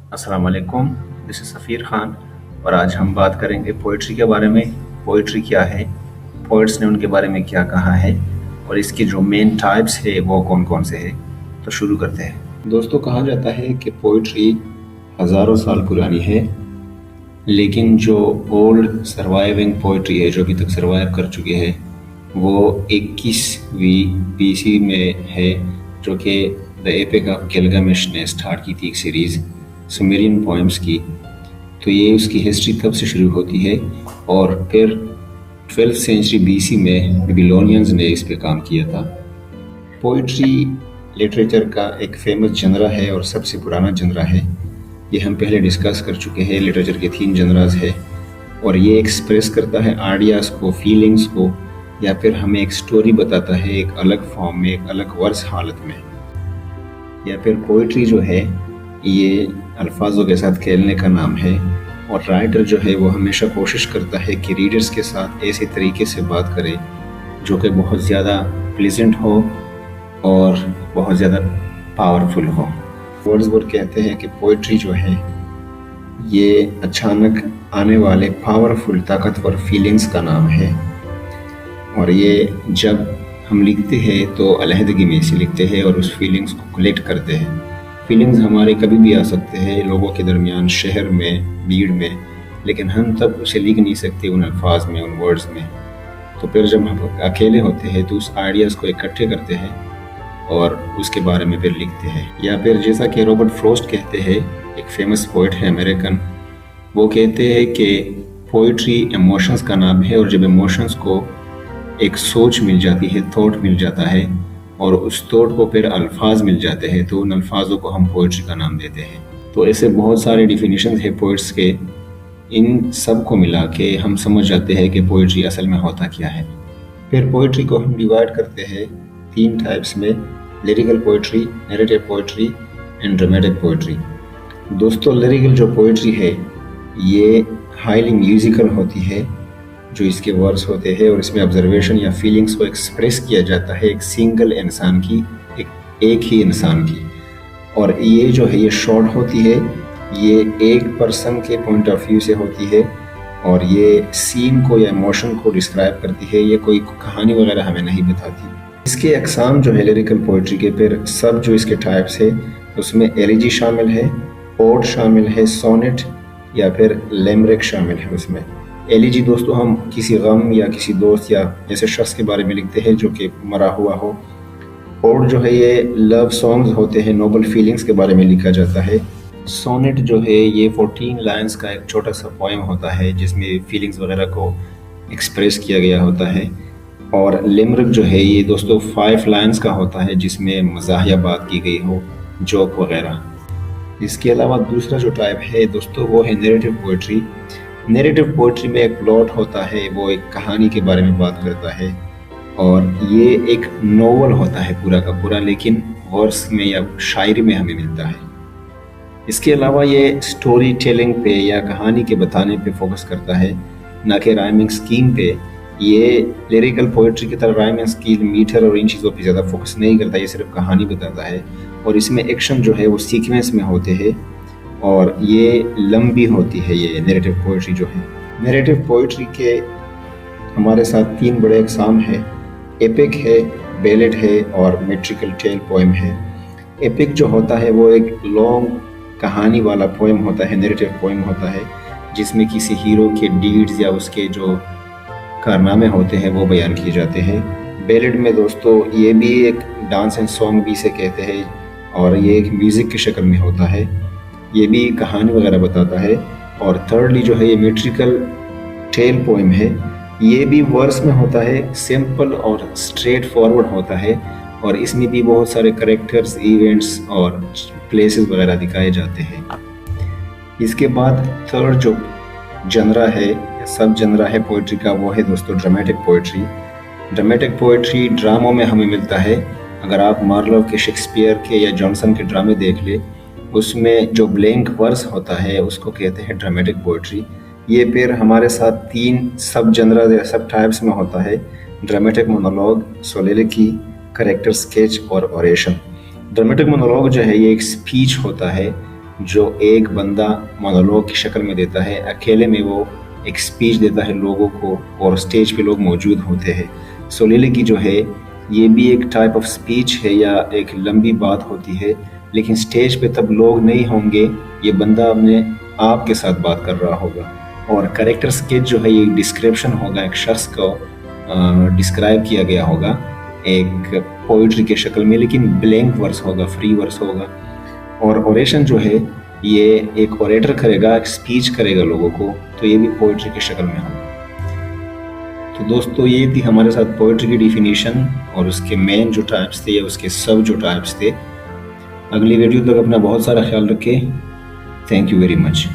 अस्सलाम वालेकुम, this is सफ़ीर ख़ान और आज हम बात करेंगे पोइट्री के बारे में। पोइट्री क्या है, पोइट्स ने उनके बारे में क्या कहा है और इसकी जो मेन टाइप्स है वो कौन कौन से हैं। तो शुरू करते हैं। दोस्तों, कहा जाता है कि पोइट्री हज़ारों साल पुरानी है, लेकिन जो ओल्ड सर्वाइविंग पोइट्री है, जो अभी तक सर्वाइव कर चुकी है, वो 21वीं BC में है, जो कि द एपिक ऑफ गिलगामेश ने स्टार्ट की थी एक सीरीज़ सुमेरियन पोएम्स की। तो ये उसकी हिस्ट्री तब से शुरू होती है और फिर 12th सेंचुरी BC में बेबीलोनियंस ने इस पे काम किया था। पोइट्री लिटरेचर का एक फेमस जनरा है और सबसे पुराना जनरा है। ये हम पहले डिस्कस कर चुके हैं। लिटरेचर के 3 जनराज है और ये एक्सप्रेस करता है आइडियाज़ को, फीलिंग्स को, या फिर हमें एक स्टोरी बताता है एक अलग फॉर्म में, एक अलग वर्स हालत में। या फिर पोइट्री जो है ये अल्फाजों के साथ खेलने का नाम है और राइटर जो है वो हमेशा कोशिश करता है कि रीडर्स के साथ ऐसे तरीके से बात करे जो कि बहुत ज़्यादा प्लीजेंट हो और बहुत ज़्यादा पावरफुल हो। वर्ड्सवर्थ कहते हैं कि पोइट्री जो है ये अचानक आने वाले पावरफुल ताकतवर फीलिंग्स का नाम है और ये जब हम लिखते हैं तो अलहदगी में से लिखते हैं और उस फीलिंग्स को कलेक्ट करते हैं। फीलिंग्स हमारे कभी भी आ सकते हैं लोगों के दरमियान, शहर में, भीड़ में, लेकिन हम तब उसे लिख नहीं सकते उन अल्फाज में, उन वर्ड्स में। तो फिर जब हम अकेले होते हैं तो उस आइडियाज़ को इकट्ठे करते हैं और उसके बारे में फिर लिखते हैं। या फिर जैसा कि रॉबर्ट फ्रॉस्ट कहते हैं, एक फेमस पोइट है अमेरिकन, वो कहते हैं कि पोइट्री इमोशंस का नाम है और जब इमोशंस को एक सोच मिल जाती है, थॉट मिल जाता है और उस थॉट को फिर अल्फाज मिल जाते हैं तो उन अल्फाजों को हम पोइट्री का नाम देते हैं। तो ऐसे बहुत सारे डिफिनीशन है पोइट्स के। इन सब को मिला के हम समझ जाते हैं कि पोइट्री असल में होता क्या है। फिर पोइट्री को हम डिवाइड करते हैं 3 टाइप्स में: lyrical poetry, narrative poetry and dramatic poetry. दोस्तों, लिरिकल जो पोइट्री है ये हाईली म्यूजिकल होती है, जो इसके वर्ड्स होते हैं और इसमें ऑब्जर्वेशन या फीलिंग्स को एक्सप्रेस किया जाता है एक सिंगल इंसान की, एक ही इंसान की। और ये जो है ये शॉर्ट होती है, ये एक पर्सन के पॉइंट ऑफ व्यू से होती है और ये सीन को या इमोशन को डिस्क्राइब करती है। ये कोई कहानी वगैरह हमें नहीं बताती। इसके अकसाम जो है लिरिकल पोइट्री के, फिर सब जो इसके टाइप्स है उसमें एलिजी शामिल है, ओड शामिल है, सोनेट या फिर लिमरिक शामिल है उसमें। एलिजी दोस्तों हम किसी गम या किसी दोस्त या ऐसे शख्स के बारे में लिखते हैं जो कि मरा हुआ हो। ओड जो है ये लव सॉन्ग्स होते हैं, नोबल फीलिंग्स के बारे में लिखा जाता है। सोनेट जो है ये 14 लाइन्स का एक छोटा सा पोएम होता है जिसमें फीलिंग्स वगैरह को एक्सप्रेस किया गया होता है। और लिमरिक जो है ये दोस्तों 5 लाइन्स का होता है जिसमें मज़ाहिया बात की गई हो, जोक वगैरह। इसके अलावा दूसरा जो टाइप है दोस्तों वो है नैरेटिव पोइट्री। नैरेटिव पोइट्री में एक प्लॉट होता है, वो एक कहानी के बारे में बात करता है और ये एक नोवेल होता है पूरा का पूरा, लेकिन वर्स में या शायरी में हमें मिलता है। इसके अलावा ये स्टोरी टेलिंग पे या कहानी के बताने पे फोकस करता है, ना कि राइमिंग स्कीम पे। ये लिरिकल पोइट्री की तरह राइमिंग स्कीम, मीटर और इन चीज़ों पे ज़्यादा फोकस नहीं करता, ये सिर्फ कहानी बताता है और इसमें एक्शन जो है वो सीक्वेंस में होते हैं और ये लंबी होती है। ये नैरेटिव पोइट्री जो है, नैरेटिव पोइट्री के हमारे साथ 3 बड़े अक़साम हैं: एपिक है, बैलेड है और मेट्रिकल टेल पोएम है। एपिक जो होता है वो एक लॉन्ग कहानी वाला पोएम होता है, नैरेटिव पोएम होता है जिसमें किसी हीरो के डीड्स या उसके जो कारनामे होते हैं वो बयान किए जाते हैं। बैलेड में दोस्तों ये भी एक डांस एंड सॉन्ग भी इसे कहते हैं और ये एक म्यूज़िक की शक्ल में होता है, ये भी कहानी वगैरह बताता है। और थर्डली जो है ये मेट्रिकल टेल पोएम है, ये भी वर्स में होता है, सिंपल और स्ट्रेट फॉरवर्ड होता है और इसमें भी बहुत सारे करेक्टर्स, इवेंट्स और प्लेसेस वगैरह दिखाए जाते हैं। इसके बाद थर्ड जो जनरा है, सब जनरा है पोइट्री का, वो है दोस्तों ड्रामेटिक पोइट्री। ड्रामेटिक पोइट्री ड्रामों में हमें मिलता है। अगर आप मार्लोव के, शेक्सपियर के या जॉनसन के ड्रामे देख ले, उसमें जो ब्लैंक वर्स होता है उसको कहते हैं ड्रामेटिक पोइट्री। ये फिर हमारे साथ 3 सब जनरा या सब टाइप्स में होता है: ड्रामेटिक मोनोलॉग, सोलिलोक्वी, कैरेक्टर स्केच और ओरेशन। ड्रामेटिक मोनोलॉग जो है ये एक स्पीच होता है جو ایک بندہ مونولوگ کی شکل میں دیتا ہے، اکیلے میں وہ ایک سپیچ دیتا ہے لوگوں کو اور سٹیج پہ لوگ موجود ہوتے ہیں. سولیلوقی جو ہے یہ بھی ایک ٹائپ آف سپیچ ہے یا ایک لمبی بات ہوتی ہے، لیکن سٹیج پہ تب لوگ نہیں ہوں گے، یہ بندہ اپنے آپ کے ساتھ بات کر رہا ہوگا. اور کریکٹر سکیچ جو ہے یہ ڈسکرپشن ہوگا، ایک شخص کو ڈسکرائب کیا گیا ہوگا ایک پوئٹری کے شکل میں، لیکن بلینک ورس ہوگا، فری ورس ہوگا. اور اوریشن جو ہے یہ ایک اوریٹر کرے گا، ایک سپیچ کرے گا لوگوں کو، تو یہ بھی پوئٹری کی شکل میں ہوگا. تو دوستو یہ تھی ہمارے ساتھ پوئٹری کی ڈیفینیشن اور اس کے مین جو ٹائپس تھے یا اس کے سب جو ٹائپس تھے. اگلی ویڈیو تک اپنا بہت سارا خیال رکھیں. Thank you very much.